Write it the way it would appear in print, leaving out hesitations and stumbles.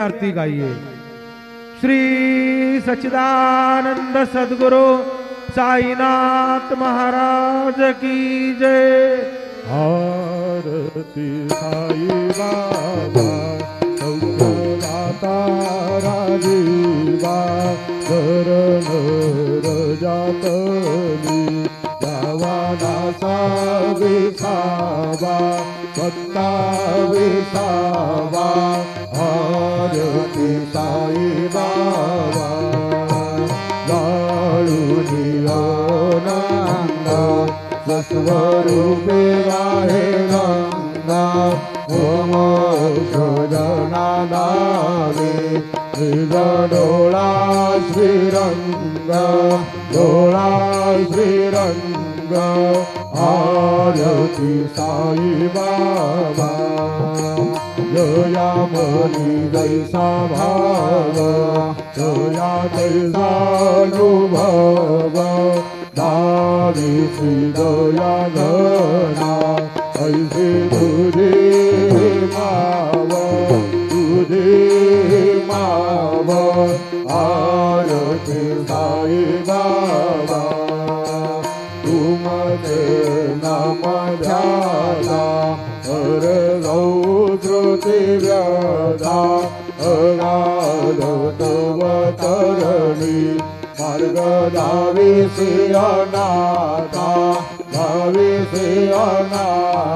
आरती गाइए। श्री सच्चिदानंद सद्गुरु साईनाथ महाराज की जय। आरती साई बाबा सौख्यदाता राजीवा शरण रजातली जावानासा विसावा सत्ता विसावा। आरती साई बाबा लाळूनी आनंद स्वरूपे आहे गंगा ओम शोधना नावे डोळा श्रीरंग डोळा श्रीरंग। आरती साई बाबा जया मनी जैसा भाव जया तैसा अनुभव दावी श्री दया घना ऐसे तुझे माव तुझे माव। आरती साई बाबा तुमचे नाम ध्याना हर श्रुति व्यथा अगाध तव तरणी मार्ग दावी से अनाथा दावी से अनाथा।